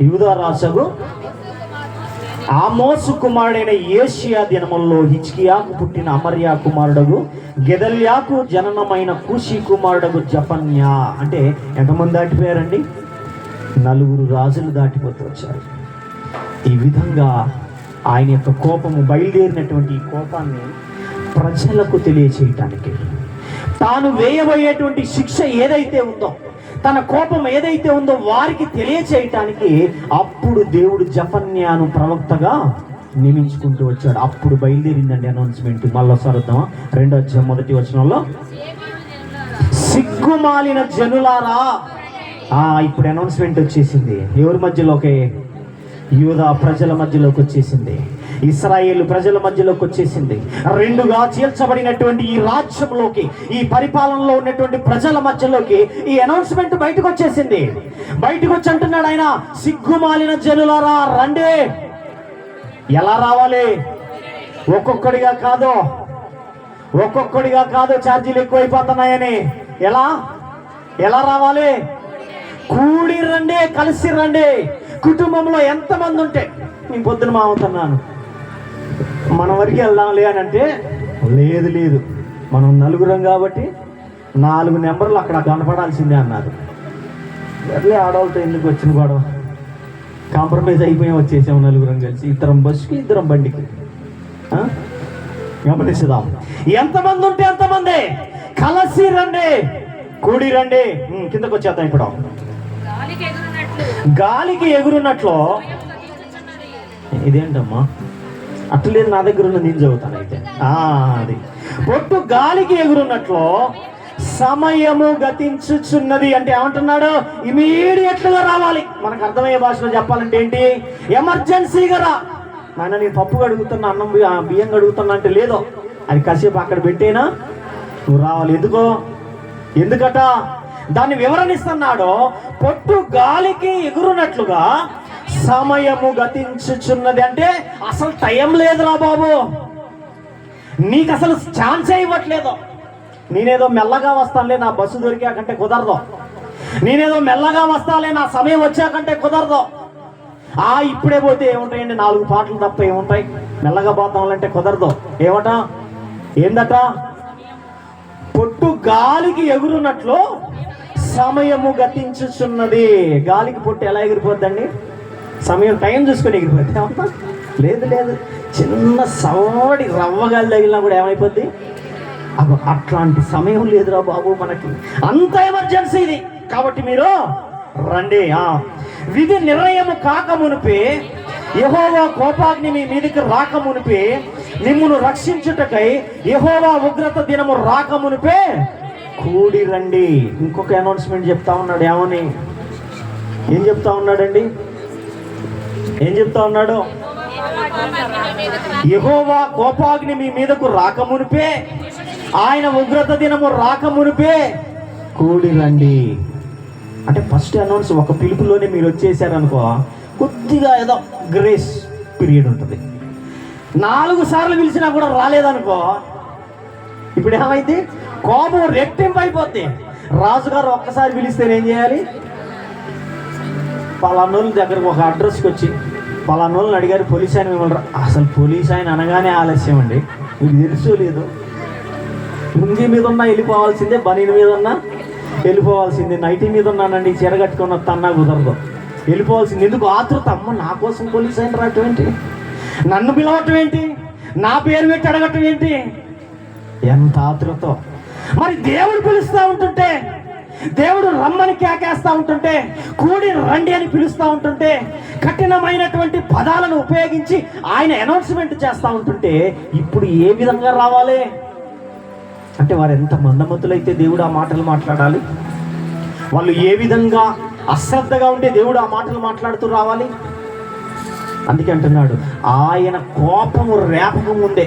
యూదా రాజుకు ఆమోసు కుమారుడైన యోషియా దినముల్లో హిజ్కియాకు పుట్టిన అమర్యా కుమారుడగు గెదల్యాకు జననమైన కూషి కుమారుడగు జెఫన్యా. అంటే ఎంతమంది దాటిపోయారండి? 4 రాజులు దాటిపోతూ వచ్చారు. ఈ విధంగా ఆయన యొక్క కోపము బయలుదేరినటువంటి ఈ కోపాన్ని ప్రజలకు తెలియచేయటానికి, తాను వేయబోయేటువంటి శిక్ష ఏదైతే ఉందో, తన కోపం ఏదైతే ఉందో వారికి తెలియచేయటానికి అప్పుడు దేవుడు జెఫన్యాను ప్రవక్తగా నియమించుకుంటూ వచ్చాడు. అప్పుడు బయలుదేరిందండి అనౌన్స్మెంట్. మళ్ళీ సరుద్దామా? 2వ వచనంలో సిగ్గుమాలిన జనులారా. ఇప్పుడు అనౌన్స్మెంట్ వచ్చేసింది. ఎవరి మధ్యలోకి? యూదా ప్రజల మధ్యలోకి వచ్చేసింది, ఇశ్రాయేలు ప్రజల మధ్యలోకి వచ్చేసింది. 2గా చీల్చబడినటువంటి ఈ రాజ్యంలోకి, ఈ పరిపాలనలో ఉన్నటువంటి ప్రజల మధ్యలోకి ఈ అనౌన్స్మెంట్ బయటకు వచ్చేసింది. బయటకు వచ్చి అంటున్నాడు ఆయన, సిగ్గుమాలిన జనులారా రండి. ఎలా రావాలి? ఒక్కొక్కడిగా కాదు, ఛార్జీలు ఎక్కువైపోతున్నాయని. ఎలా రావాలి? కూడి రండి, కలిసి రండి. కుటుంబంలో ఎంతమంది ఉంటే, నేను పొద్దున మావుతున్నాను, మన వరకు వెళ్దాంలే అని అంటే, లేదు మనం 4 కాబట్టి 4 నెంబర్లు అక్కడ కనపడాల్సిందే అన్నారు. ఎట్లే ఆడవాళ్ళతో ఎందుకు వచ్చిన గొడవ? కాంప్రమైజ్ అయిపోయాం, వచ్చేసాము 4 కలిసి. 2 బస్సుకి 2 బండికి. గమనించుదాం. ఎంతమంది ఉంటే అంతమంది కలిసి రండి, కూడి రండి. కిందకు వచ్చేద్దాం. ఇప్పుడు గాలికి ఎగురున్నట్లు. ఇదేంటమ్మా అట్లేదు? నా దగ్గర ఉన్న నేను చదువుతాను అయితే. అది పొట్టు గాలికి ఎగురున్నట్లు సమయము గతించుచున్నది. అంటే ఏమంటున్నాడు? ఇమీడియట్గా రావాలి. మనకు అర్థమయ్యే భాషలో చెప్పాలంటే ఏంటి? ఎమర్జెన్సీగా రా. నాయన నేను పప్పు కడుగుతున్నా, అన్నం బియ్యం కడుగుతున్నా అంటే లేదో, అది కాసేపు అక్కడ పెట్టేనా, నువ్వు రావాలి. ఎందుకట? దాన్ని వివరణిస్తున్నాడు. పొట్టు గాలికి ఎగురున్నట్లుగా సమయము గతించుచున్నది. అంటే అసలు టైం లేదురా బాబు, నీకు అసలు ఛాన్సే ఇవ్వట్లేదు. నేనేదో మెల్లగా వస్తానులే, నా బస్సు దొరికాకంటే కుదరదు. నేనేదో మెల్లగా వస్తాలే, నా సమయం వచ్చాకంటే కుదరదు. ఇప్పుడే పోతే ఏముంటాయండి? 4 పాటలు తప్ప ఏముంటాయి? మెల్లగా పోతాంలంటే కుదరదు. ఏందట? పొట్టు గాలికి ఎగురున్నట్లు సమయము గతించుచున్నది. గాలికి పొట్టు ఎలా ఎగిరిపోద్దండి? సమయం టైం చూసుకొని ఎగిరిపోద్ది. లేదు లేదు, చిన్న సవడి రవ్వగాలి తగిలినా కూడా ఏమైపోద్ది? అట్లాంటి సమయం లేదురా బాబు మనకి, అంత ఎమర్జెన్సీ ఇది. కాబట్టి మీరు రండి. విధి నిర్ణయము కాక మునిపే, యెహోవా కోపాగ్ని మీ మీదకి రాక మునిపే, మిమ్మును రక్షించుటకై యెహోవా ఉగ్రత దినము రాక మునిపే కూడి రండి. ఇంకొక అనౌన్స్మెంట్ చెప్తా ఉన్నాడు. ఏమని? ఏం చెప్తా ఉన్నాడండి? ఏం చెప్తా ఉన్నాడు? యెహోవా కోపాగ్ని మీ మీదకు రాక మునిపే, ఆయన ఉగ్రత దినము రాక మునిపే కూడి రండి. అంటే ఫస్ట్ అనౌన్స్ ఒక పిలుపులోనే మీరు వచ్చేసారనుకో, కొద్దిగా ఏదో గ్రేస్ పీరియడ్ ఉంటుంది. 4 సార్లు పిలిచినా కూడా రాలేదనుకో, ఇప్పుడు ఏమైంది? కోపం రెట్టింపు అయిపోద్ది. రాజుగారు ఒక్కసారి పిలిస్తే ఏం చేయాలి? పలానోళ్ళ దగ్గరకు ఒక అడ్రస్కి వచ్చి పలానోళ్ళని అడిగారు, పోలీస్ ఆయన మిమ్మల్ని. అసలు పోలీస్ ఆయన అనగానే ఆలస్యం అండి. మీకు తెలుసు లేదు, లుంగి మీద ఉన్నా వెళ్ళిపోవాల్సిందే, బనీని మీద ఉన్నా వెళ్ళిపోవాల్సిందే. నైటీ మీద ఉన్నానండి, చీర కట్టుకున్న తన్నా కుదరదు, వెళ్ళిపోవాల్సింది. ఎందుకు ఆతృత? అమ్మ నా కోసం పోలీస్ ఆయన రావటం ఏంటి, నన్ను పిలవటం ఏంటి, నా పేరు పెట్టి అడగటం ఏంటి, ఎంత ఆతృత. మరి దేవుడు పిలుస్తూ ఉంటుంటే, దేవుడు రమ్మని కేకేస్తూ ఉంటుంటే, కూడి రండి అని పిలుస్తూ ఉంటుంటే, కఠినమైనటువంటి పదాలను ఉపయోగించి ఆయన అనౌన్స్మెంట్ చేస్తూ ఉంటుంటే, ఇప్పుడు ఏ విధంగా రావాలి అంటే, వారు ఎంత మందమతులైతే దేవుడు ఆ మాటలు మాట్లాడాలి? వాళ్ళు ఏ విధంగా అశ్రద్ధగా ఉంటే దేవుడు ఆ మాటలు మాట్లాడుతూ రావాలి? అందుకే అంటున్నాడు, ఆయన కోపము రేపక ముందే,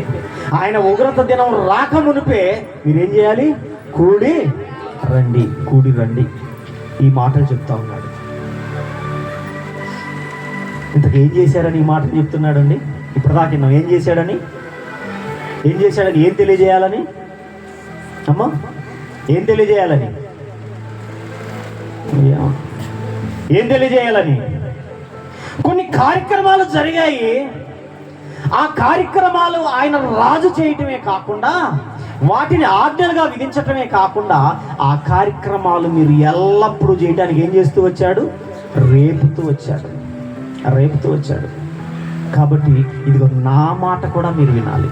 ఆయన ఉగ్రత దినం రాక మునిపే మీరేం చేయాలి? కూడి రండి, కూడి రండి. ఈ మాటలు చెప్తా ఉన్నాడు. ఇంతకు ఏం చేశారని ఈ మాటలు చెప్తున్నాడు అండి. ఇప్పుడు దాకా ఏం చేశాడని, ఏం తెలియజేయాలని? అమ్మా ఏం తెలియజేయాలని? ఏం తెలియజేయాలని? కొన్ని కార్యక్రమాలు జరిగాయి. ఆ కార్యక్రమాలు ఆయన రాజు చేయటమే కాకుండా, వాటిని ఆజ్ఞలుగా విధించటమే కాకుండా, ఆ కార్యక్రమాలు మీరు ఎల్లప్పుడూ చేయడానికి ఏం చేస్తూ వచ్చాడు? రేపుతూ వచ్చాడు. కాబట్టి ఇదిగో నా మాట కూడా మీరు వినాలి,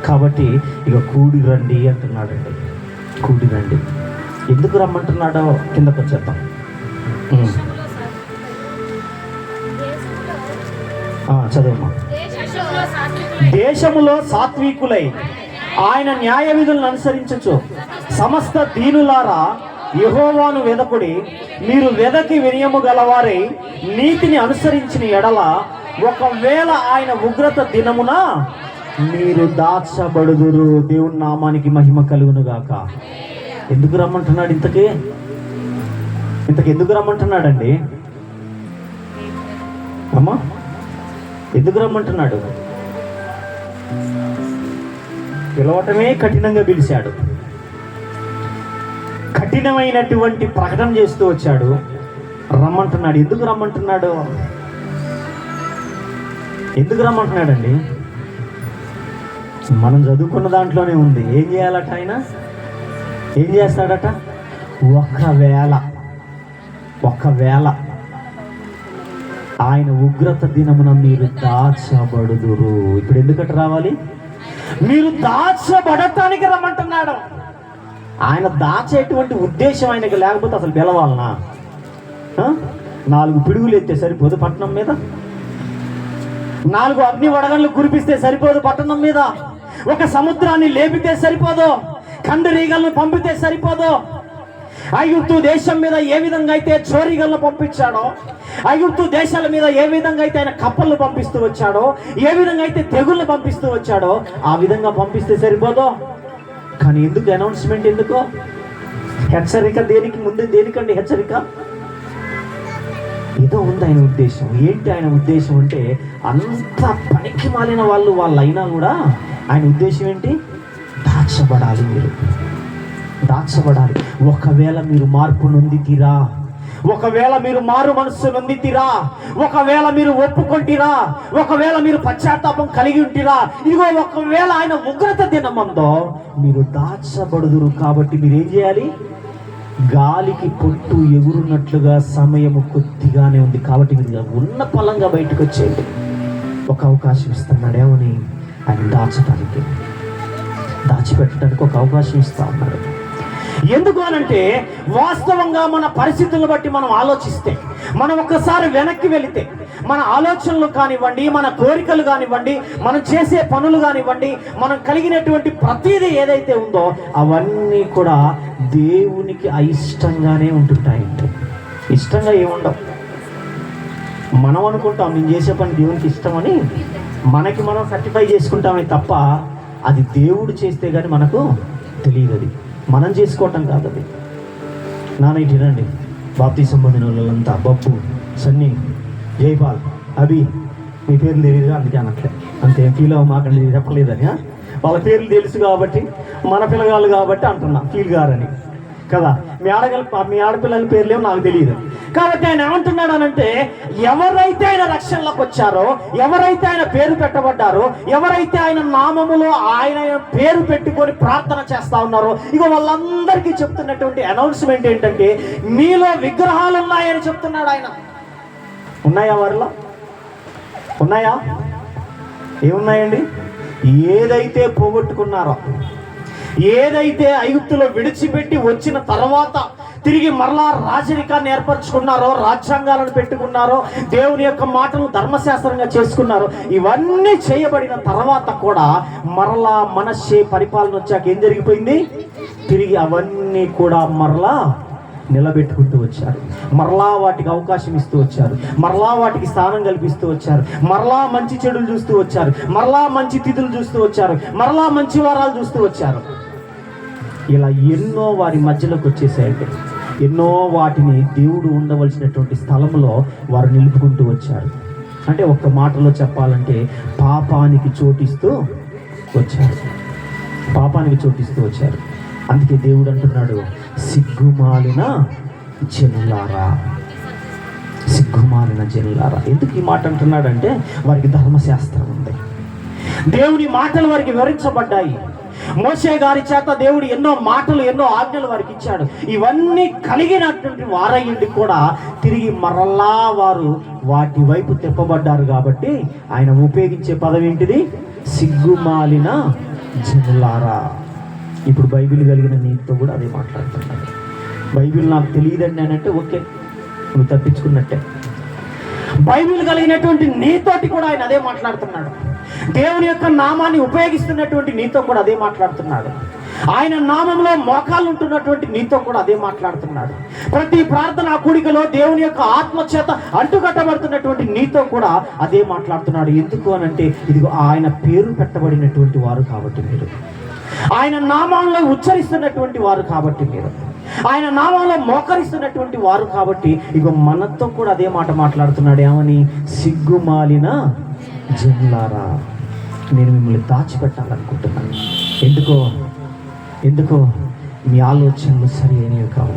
కాబట్టి ఇక కూడి రండి అంటున్నాడండి. కూడి రండి. ఎందుకు రమ్మంటున్నాడో కిందకు వచ్చేద్దాం. చదువుమా. దేశములో సాత్వికులై ఆయన న్యాయ విధులను అనుసరించచ్చు సమస్త దీనులారా యెహోవాను వెదకుడి. మీరు వెదకి వినయము గలవారై నీతిని అనుసరించిన ఎడల, ఒకవేళ ఆయన ఉగ్రత దినమున మీరు దాచబడుదురు. దేవుని నామానికి మహిమ కలుగును గాక. ఎందుకు రమ్మంటున్నాడు? ఇంతకు ఎందుకు రమ్మంటున్నాడండి? అమ్మా ఎందుకు రమ్మంటున్నాడు? పిలవటమే కఠినంగా పిలిచాడు, కఠినమైనటువంటి ప్రకటన చేస్తూ వచ్చాడు. రమ్మంటున్నాడు. ఎందుకు రమ్మంటున్నాడండి? మనం చదువుకున్న దాంట్లోనే ఉంది. ఏం చేయాలట ఆయన? ఏం చేస్తాడట? ఒకవేళ ఆయన ఉగ్రత దినమున మీరు దాచబడుదురు. ఇప్పుడు ఎందుకట రావాలి? మీరు దాచబడటానికి రమ్మంటున్నాడు. ఆయన దాచేటువంటి ఉద్దేశం ఆయనకి లేకపోతే అసలు పిలవాలనా? 4 పిడుగులు ఎత్తే సరిపోదు పట్టణం మీద, 4 అగ్ని వడగళ్ళు కురిపిస్తే సరిపోదు పట్టణం మీద, ఒక సముద్రాన్ని లేపితే సరిపోదు, కండరీగలను పంపితే సరిపోదు. ఐగుప్తు దేశం మీద ఏ విధంగా అయితే చోరీగలను పంపించాడో, ఐగుప్తు దేశాల మీద ఏ విధంగా అయితే ఆయన కప్పలను పంపిస్తూ వచ్చాడో, ఏ విధంగా అయితే తెగుళ్ళను పంపిస్తూ వచ్చాడో, ఆ విధంగా పంపిస్తే సరిపోదు. కానీ ఎందుకు అనౌన్స్మెంట్? ఎందుకు హెచ్చరిక? దేనికి ముందు? దేనికండి హెచ్చరిక? ఏదో ఉంది ఆయన ఉద్దేశం. ఏంటి ఆయన ఉద్దేశం అంటే, అంత పనికి మాలిన వాళ్ళు అయినా కూడా ఆయన ఉద్దేశం ఏంటి? దాచబడాలి. ఒకవేళ మీరు మార్పు నొందితిరా, ఒకవేళ మీరు మారు మనస్సు నొందితిరా, ఒకవేళ మీరు ఒప్పుకొంటిరా, ఒకవేళ మీరు పశ్చాత్తాపం కలిగి ఉంటిరా, ఇదిగో ఒకవేళ ఆయన ఉగ్రత దినమందో మీరు దాచబడుదురు. కాబట్టి మీరు ఏం చేయాలి? గాలికి పొట్టు ఎగురున్నట్లుగా సమయము కొద్దిగానే ఉంది, కాబట్టి మీరు ఉన్న పలంగా బయటకు వచ్చేయండి. ఒక అవకాశం ఇస్తున్నాడు. ఏమని? ఆయన దాచిపెట్టడానికి ఒక అవకాశం ఇస్తా ఉన్నాడు. ఎందుకు అనంటే వాస్తవంగా మన పరిస్థితులను బట్టి మనం ఆలోచిస్తే, మనం ఒక్కసారి వెనక్కి వెళితే, మన ఆలోచనలు కానివ్వండి, మన కోరికలు కానివ్వండి, మనం చేసే పనులు కానివ్వండి, మనం కలిగినటువంటి ప్రతిదీ ఏదైతే ఉందో అవన్నీ కూడా దేవునికి అయిష్టంగానే ఉంటుంటాయండి. ఇష్టంగా ఏముండవు. మనం అనుకుంటాం నేను చేసే పని దేవునికి ఇష్టమని, మనకి మనం సర్టిఫై చేసుకుంటామే తప్ప అది దేవుడు చేస్తే కానీ మనకు తెలియదు. అది మనం చేసుకోవటం కాదు. అది నాన్న ఇటు రండి, బాప్తీసం పొందిన వాళ్ళంతా బబ్బు, సన్నీ, జైపాల్, అభి, మీ పేర్లు తెలియదుగా అందుకే అనట్లే, అంతే ఫీల్ అవ్వమాకండి, చెప్పలేదని. వాళ్ళ పేర్లు తెలుసు కాబట్టి, మన పిల్లగాళ్ళు కాబట్టి అంటున్నా, ఫీల్ గారని కదా. మీ ఆడపిల్లల పేర్లేమో నాకు తెలియదు. కాబట్టి ఆయన ఏమంటున్నాడు అనంటే, ఎవరైతే ఆయన రక్షణలోకి వచ్చారో, ఎవరైతే ఆయన పేరు పెట్టబడ్డారో, ఎవరైతే ఆయన నామములో ఆయన పేరు పెట్టుకొని ప్రార్థన చేస్తా ఉన్నారో, ఇక వాళ్ళందరికీ చెప్తున్నటువంటి అనౌన్స్మెంట్ ఏంటంటే, మీలో విగ్రహాలు ఉన్నాయని చెప్తున్నాడు ఆయన. ఉన్నాయా? వారిలో ఉన్నాయా? ఏమున్నాయండి? ఏదైతే పోగొట్టుకున్నారో, ఏదైతే ఐగుప్తులో విడిచిపెట్టి వచ్చిన తర్వాత తిరిగి మరలా రాజరికాన్ని ఏర్పరచుకున్నారో, రాజ్యాంగాలను పెట్టుకున్నారో, దేవుని యొక్క మాటను ధర్మశాస్త్రంగా చేసుకున్నారో, ఇవన్నీ చేయబడిన తర్వాత కూడా మరలా మనషే పరిపాలన వచ్చాక ఏం జరిగిపోయింది? తిరిగి అవన్నీ కూడా మరలా నిలబెట్టుకుంటూ వచ్చారు. మరలా వాటికి అవకాశం ఇస్తూ వచ్చారు. మరలా వాటికి స్థానం కల్పిస్తూ వచ్చారు. మరలా మంచి చెడులు చూస్తూ వచ్చారు. మరలా మంచి తిథులు చూస్తూ వచ్చారు. మరలా మంచి వారాలు చూస్తూ వచ్చారు. ఇలా ఎన్నో వారి మధ్యలోకి వచ్చేసాయండి. ఎన్నో వాటిని దేవుడు ఉండవలసినటువంటి స్థలంలో వారు నిలుపుకుంటూ వచ్చారు. అంటే ఒక్క మాటలో చెప్పాలంటే పాపానికి చోటిస్తూ వచ్చారు. పాపానికి చోటిస్తూ వచ్చారు. అందుకే దేవుడు అంటున్నాడు, సిగ్గుమాలిన జనులారా, సిగ్గుమాలిన జనులారా. ఎందుకు ఈ మాట అంటున్నాడంటే, వారికి ధర్మశాస్త్రం ఉంది. దేవుని మాటలు వారికి వివరించబడ్డాయి. మోషే గారి చేత దేవుడు ఎన్నో మాటలు, ఎన్నో ఆజ్ఞలు వారికి ఇచ్చాడు. ఇవన్నీ కలిగినటువంటి వారయ్యుండి కూడా తిరిగి మరలా వారు వాటి వైపు తిప్పబడ్డారు. కాబట్టి ఆయన ఉపయోగించే పదం ఏంటిది? సిగ్గుమాలిన జనులారా. ఇప్పుడు బైబిల్ కలిగిన నీతో కూడా అదే మాట్లాడుతున్నాడు. బైబిల్ నాకు తెలియదండి అని అంటే ఓకే, నువ్వు తప్పించుకున్నట్టే. బైబిల్ కలిగినటువంటి నీతోటి కూడా ఆయన అదే మాట్లాడుతున్నాడు. దేవుని యొక్క నామాన్ని ఉపయోగిస్తున్నటువంటి నీతో కూడా అదే మాట్లాడుతున్నాడు. ఆయన నామంలో మోకాలు ఉంటున్నటువంటి నీతో కూడా అదే మాట్లాడుతున్నాడు. ప్రతి ప్రార్థన కూడికలో దేవుని యొక్క ఆత్మ చేత అంటుకట్టబడుతున్నటువంటి నీతో కూడా అదే మాట్లాడుతున్నాడు. ఎందుకు అనంటే, ఇదిగో ఆయన పేరు పెట్టబడినటువంటి వారు కాబట్టి మీరు, ఆయన నామంలో ఉచ్చరిస్తున్నటువంటి వారు కాబట్టి మీరు, ఆయన నామంలో మోకరిస్తున్నటువంటి వారు కాబట్టి ఇగో మనతో కూడా అదే మాట మాట్లాడుతున్నాడు. ఏమని? సిగ్గుమాలిన జనులారా, నేను మిమ్మల్ని దాచిపెట్టాలనుకుంటున్నాను. ఎందుకో మీ ఆలోచనలు సరి అయినవి కావు,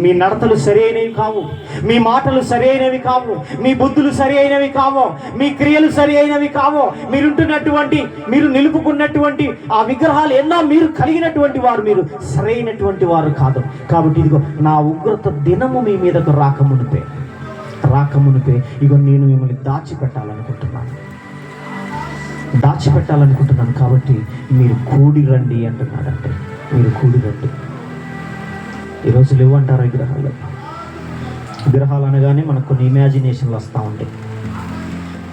మీ నడతలు సరి అయినవి కావు, మీ మాటలు సరి అయినవి కావు, మీ బుద్ధులు సరి అయినవి కావు, మీ క్రియలు సరి అయినవి కావు. మీరు నిలుపుకున్నటువంటి ఆ విగ్రహాలు ఎన్నో మీరు కలిగినటువంటి వారు, మీరు సరైనటువంటి వారు కాదు. కాబట్టి ఇదిగో నా ఉగ్రత దినము మీ మీదకు రాకమునిపే ఇగో నేను మిమ్మల్ని దాచిపెట్టాలనుకుంటున్నాను. కాబట్టి మీరు కూడి రండి అంటున్నాడంటే, మీరు కూడి రండి. ఈరోజు లేవంటారా విగ్రహాలు అనగానే మనకు కొన్ని ఇమాజినేషన్లు వస్తూ ఉంటాయి,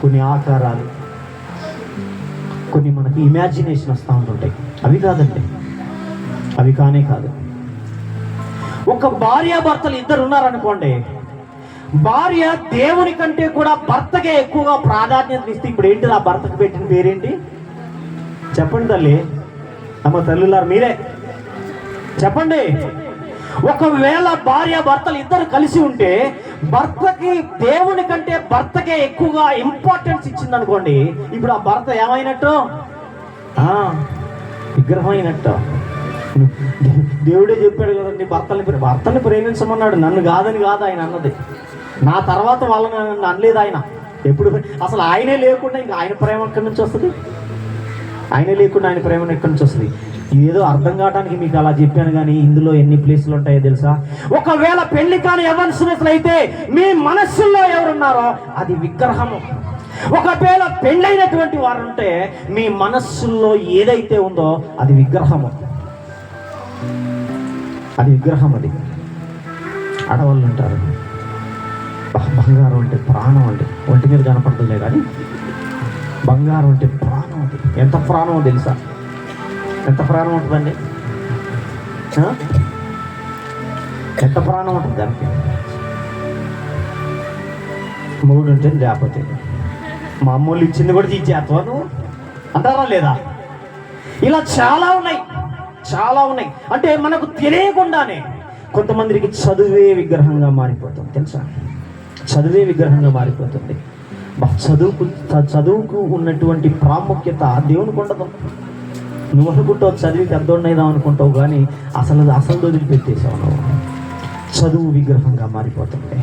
కొన్ని ఆకారాలు, కొన్ని మనకి ఇమాజినేషన్ వస్తూ ఉంటుంటాయి. అవి కాదండి, అవి కానే కాదు. ఒక భార్యాభర్తలు ఇద్దరు ఉన్నారనుకోండి, భార్య దేవుని కంటే కూడా భర్తకే ఎక్కువగా ప్రాధాన్యత ఇస్తే, ఇప్పుడు ఏంటి ఆ భర్తకు పెట్టిన పేరేంటి చెప్పండి తల్లి, అమ్మ తల్లులారు మీరే చెప్పండి. ఒకవేళ భార్య భర్తలు ఇద్దరు కలిసి ఉంటే భర్తకి దేవుని కంటే భర్తకే ఎక్కువగా ఇంపార్టెన్స్ ఇచ్చింది అనుకోండి, ఇప్పుడు ఆ భర్త ఏమైనట్టు? విగ్రహం అయినట్టు. దేవుడే చెప్పాడు కదండి, భర్తని ప్రేమించమన్నాడు. నన్ను కాదని కాదు ఆయన అన్నది, నా తర్వాత వాళ్ళని నన్ను అనలేదు ఆయన. ఎప్పుడు అసలు ఆయనే లేకుండా ఇంకా ఆయన ప్రేమ ఎక్కడి నుంచి వస్తుంది? ఆయనే లేకుండా ఆయన ప్రేమ ఎక్కడి నుంచి వస్తుంది? ఏదో అర్థం కావడానికి మీకు అలా చెప్పాను, కానీ ఇందులో ఎన్ని ప్లేసులు ఉంటాయో తెలుసా? ఒకవేళ పెళ్లి కాని యవ్వనస్తులైతే మీ మనస్సుల్లో ఎవరున్నారో అది విగ్రహము. ఒకవేళ పెళ్ళైనటువంటి వారు ఉంటే మీ మనస్సుల్లో ఏదైతే ఉందో అది విగ్రహము. అది విగ్రహం. అది ఆడవాళ్ళు అంటారు బంగారం అంటే ప్రాణం అండి. ఒంటి మీద కనపడుతుందే కానీ బంగారం అంటే ప్రాణం. అది ఎంత ప్రాణమో తెలుసా? ఎంత ప్రాణం ఉంటుందండి? ఎంత ప్రాణం ఉంటుంది దానికి? మూడు ఉంటే లేకపోతే మా అమ్మోళ్ళు ఇచ్చింది కూడా తీసేస్తావా నువ్వు అంటారా లేదా? ఇలా చాలా ఉన్నాయి, చాలా ఉన్నాయి. అంటే మనకు తెలియకుండానే కొంతమందికి చదువే విగ్రహంగా మారిపోతుంది తెలుసా? చదువే విగ్రహంగా మారిపోతుంది. చదువుకు ఉన్నటువంటి ప్రాముఖ్యత దేవునికి ఉండదు. నువ్వు అనుకుంటావు చదివి పెద్దోడినైదాం అనుకుంటావు, కానీ అసలు వదిలిపెట్టేసావు నువ్వు. చదువు విగ్రహంగా మారిపోతుంది.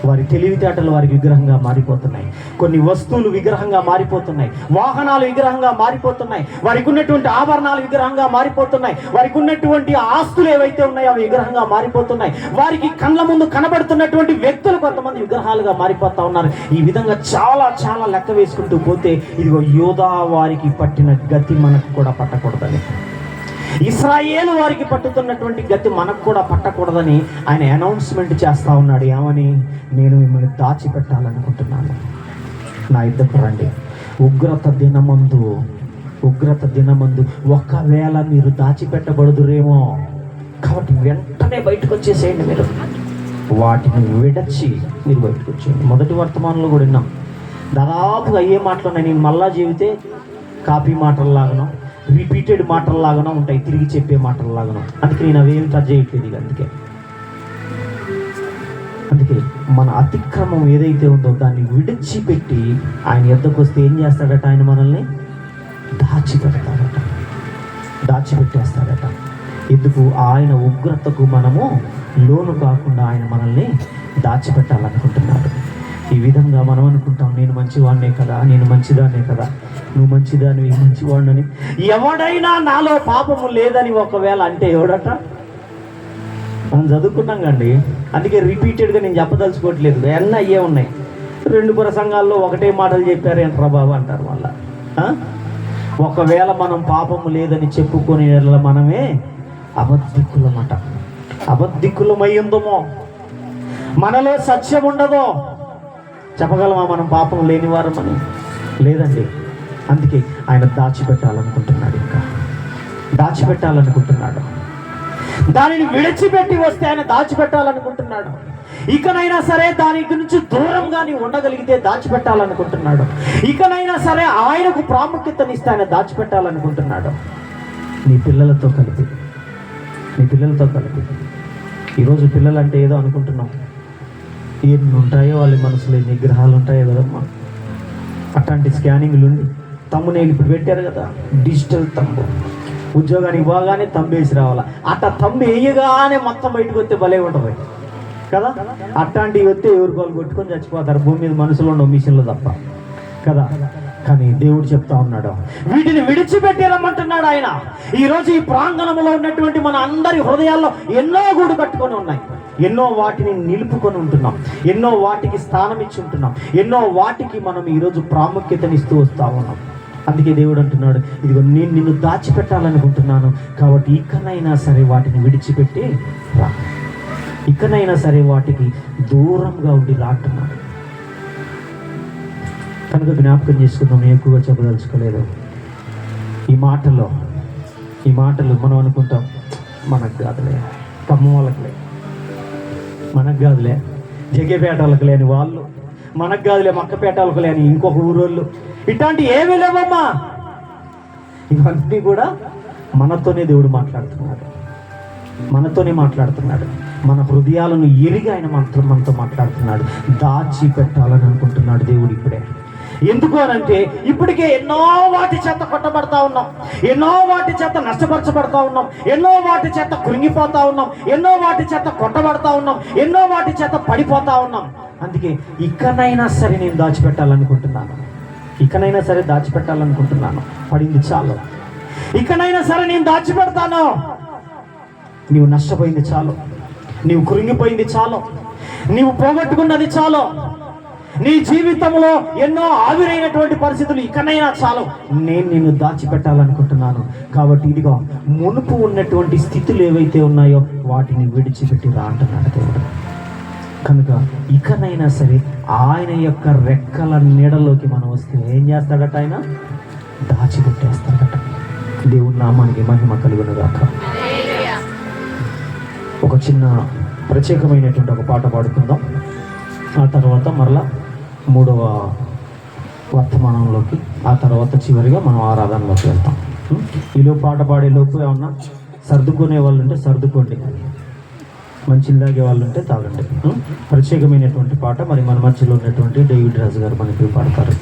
వారి తెలివితేటలు వారికి విగ్రహంగా మారిపోతున్నాయి. కొన్ని వస్తువులు విగ్రహంగా మారిపోతున్నాయి. వాహనాలు విగ్రహంగా మారిపోతున్నాయి. వారికి ఉన్నటువంటి ఆభరణాలు విగ్రహంగా మారిపోతున్నాయి. వారికి ఉన్నటువంటి ఆస్తులు ఏవైతే ఉన్నాయో అవి విగ్రహంగా మారిపోతున్నాయి. వారికి కళ్ళ ముందు కనబడుతున్నటువంటి వ్యక్తులు కొంతమంది విగ్రహాలుగా మారిపోతా ఉన్నారు. ఈ విధంగా చాలా చాలా లెక్క వేసుకుంటూ పోతే ఇదిగో యోధా వారికి పట్టిన గతి మనకు కూడా పట్టకూడదని, ఇశ్రాయేలు వారికి పట్టుతున్నటువంటి గతి మనకు కూడా పట్టకూడదని ఆయన అనౌన్స్మెంట్ చేస్తా ఉన్నాడు. ఏమని? నేను మిమ్మల్ని దాచిపెట్టాలనుకుంటున్నాను, నా యుద్ధకు రండి. ఉగ్రత దినమందు ఒకవేళ మీరు దాచిపెట్టబడుదురేమో, కాబట్టి వెంటనే బయటకు వచ్చేసేయండి. మీరు వాటిని విడచి మీరు బయటకు వచ్చేయండి. మొదటి వర్తమానంలో కూడా విన్నాం. దాదాపుగా అయ్యే మాటలు ఉన్నాయి. నేను మళ్ళా చెబితే కాపీ మాటల్లాగానో రిపీటెడ్ మాటల్లాగానో ఉంటాయి, తిరిగి చెప్పే మాటల్లాగానో. అందుకే నేను అవేమి టచ్ చేయట్లేదు. అందుకే మన అతిక్రమం ఏదైతే ఉందో దాన్ని విడిచిపెట్టి ఆయన యొద్దకు వస్తే ఏం చేస్తాడట? ఆయన మనల్ని దాచిపెట్టేస్తాడట. ఎందుకు? ఆయన ఉగ్రతకు మనము లోను కాకుండా ఆయన మనల్ని దాచిపెట్టాలనుకుంటున్నాడు. ఈ విధంగా మనం అనుకుంటాం, నేను మంచివాడినే కదా, నేను మంచిదాన్నే కదా, నువ్వు మంచిదానివి, మంచివాడినని. ఎవడైనా నాలో పాపము లేదని ఒకవేళ అంటే ఎవడట? మనం చదువుకున్నాం కండి. అందుకే రిపీటెడ్గా నేను చెప్పదలుచుకోవట్లేదు. అన్నీ అయ్యే ఉన్నాయి. 2 ప్రసంగాల్లో ఒకటే మాటలు చెప్పారు ఏంట్రా బాబు అంటారు మళ్ళా. ఒకవేళ మనం పాపము లేదని చెప్పుకునే మనమే అబద్ధికులమట. అబద్ధికులమై ఉందమో, మనలో సత్యం ఉండదో చెప్పగలమా మనం పాపం లేనివారమని? లేదండి. అందుకే ఆయన దాచిపెట్టాలనుకుంటున్నాడు. ఇంకా దాచిపెట్టాలనుకుంటున్నాడు. దానిని విడిచిపెట్టి వస్తే ఆయన దాచిపెట్టాలనుకుంటున్నాడు. ఇకనైనా సరే దాని గురించి దూరంగా నీవు ఉండగలిగితే దాచిపెట్టాలనుకుంటున్నాడు. ఇకనైనా సరే ఆయనకు ప్రాముఖ్యతనిస్తే ఆయన దాచిపెట్టాలనుకుంటున్నాడు. నీ పిల్లలతో కలిపి. ఈరోజు పిల్లలంటే ఏదో అనుకుంటున్నాం. ఎన్ని ఉంటాయో వాళ్ళ మనసులో ఎన్ని విగ్రహాలు ఉంటాయో కదమ్మా. అట్లాంటి స్కానింగ్లు ఉండి తమ్మునేలు ఇప్పుడు పెట్టారు కదా, డిజిటల్ తమ్ము. ఉద్యోగానికి పోగానే తమ్మేసి రావాలా. అట్లా తమ్ము వేయగానే మొత్తం బయటకు వస్తే భలే ఉంటుంది కదా. అట్లాంటివి వస్తే ఎవరికోళ్ళు కొట్టుకొని చచ్చిపోతారు. భూమి మీద మనుషులు ఉండవు, మిషన్లు తప్ప కదా. కానీ దేవుడు చెప్తా ఉన్నాడు, వీటిని విడిచిపెట్టి రమ్మంటున్నాడు ఆయన. ఈరోజు ఈ ప్రాంగణంలో ఉన్నటువంటి మన అందరి హృదయాల్లో ఎన్నో గూడు కట్టుకొని ఉన్నాయి. ఎన్నో వాటిని నిలుపుకొని ఉంటున్నాం. ఎన్నో వాటికి స్థానం ఇచ్చి ఉంటున్నాం. ఎన్నో వాటికి మనం ఈరోజు ప్రాముఖ్యతనిస్తూ వస్తూ ఉన్నాం. అందుకే దేవుడు అంటున్నాడు, ఇదిగో నేను నిన్ను దాచిపెట్టాలనుకుంటున్నాను, కాబట్టి ఇకనైనా సరే వాటిని విడిచిపెట్టి రా. ఇకనైనా సరే వాటికి దూరంగా ఉండి రాంటున్నాడు. కనుక జ్ఞాపకం చేసుకుందాం. ఎక్కువగా చెప్పదలుచుకోలేదు. ఈ మాటలు మనం అనుకుంటాం మనకు కాదులే, ఖమ్మం వాళ్ళకులే, మనకు కాదులే జగ్గేపేట వాళ్ళకి లేని వాళ్ళు, మనకు కాదులే మక్కపేట వాళ్ళకి లేని ఇంకొక ఊరోళ్ళు, ఇట్లాంటి ఏమీ లేవమ్మా. ఇవన్నీ కూడా మనతోనే దేవుడు మాట్లాడుతున్నాడు. మన హృదయాలను ఎరిగి ఆయన మనతో మాట్లాడుతున్నాడు. దాచిపెట్టాలని అనుకుంటున్నాడు దేవుడు ఇప్పుడే. ఎందుకు అనంటే ఇప్పటికే ఎన్నో వాటి చేత కొట్టబడతా ఉన్నాం, ఎన్నో వాటి చేత నష్టపరచబడతా ఉన్నాం, ఎన్నో వాటి చేత కృంగిపోతా ఉన్నాం, ఎన్నో వాటి చేత కొట్టబడతా ఉన్నాం, ఎన్నో వాటి చేత పడిపోతా ఉన్నాం. అందుకే ఇకనైనా సరే నేను దాచిపెట్టాలనుకుంటున్నాను. పడింది చాలు. ఇకనైనా సరే నేను దాచిపెడతాను. నీవు నష్టపోయింది చాలు, నీవు కృంగిపోయింది చాలు, నీవు పోగొట్టుకున్నది చాలు, నీ జీవితంలో ఎన్నో ఆవిరైనటువంటి పరిస్థితులు ఇకనైనా చాలు. నేను నిన్ను దాచిపెట్టాలనుకుంటున్నాను. కాబట్టి ఇదిగో మునుపు ఉన్నటువంటి స్థితులు ఏవైతే ఉన్నాయో వాటిని విడిచిపెట్టి రా అంటున్నాడు దేవుడు. కనుక ఇకనైనా సరే ఆయన యొక్క రెక్కల నీడలోకి మనం వస్తే ఏం చేస్తాడట? ఆయన దాచిపెట్టేస్తాడట. దేవుని నామానికి మహిమ కలుగును గాక. ఒక చిన్న ప్రత్యేకమైనటువంటి ఒక పాట పాడుకుందాం. ఆ తర్వాత మరలా 3వ వర్తమానంలోకి, ఆ తర్వాత చివరిగా మనం ఆరాధనలోకి వెళ్తాం. ఈలో పాట పాడే లోపు ఏమన్నా సర్దుకునే వాళ్ళు ఉంటే సర్దుకోండి, మంచి తాగే వాళ్ళు ఉంటే తాగండి. ప్రత్యేకమైనటువంటి పాట మరి మన మధ్యలో ఉన్నటువంటి డేవిడ్ రాజు గారు మనకి పాడతారు.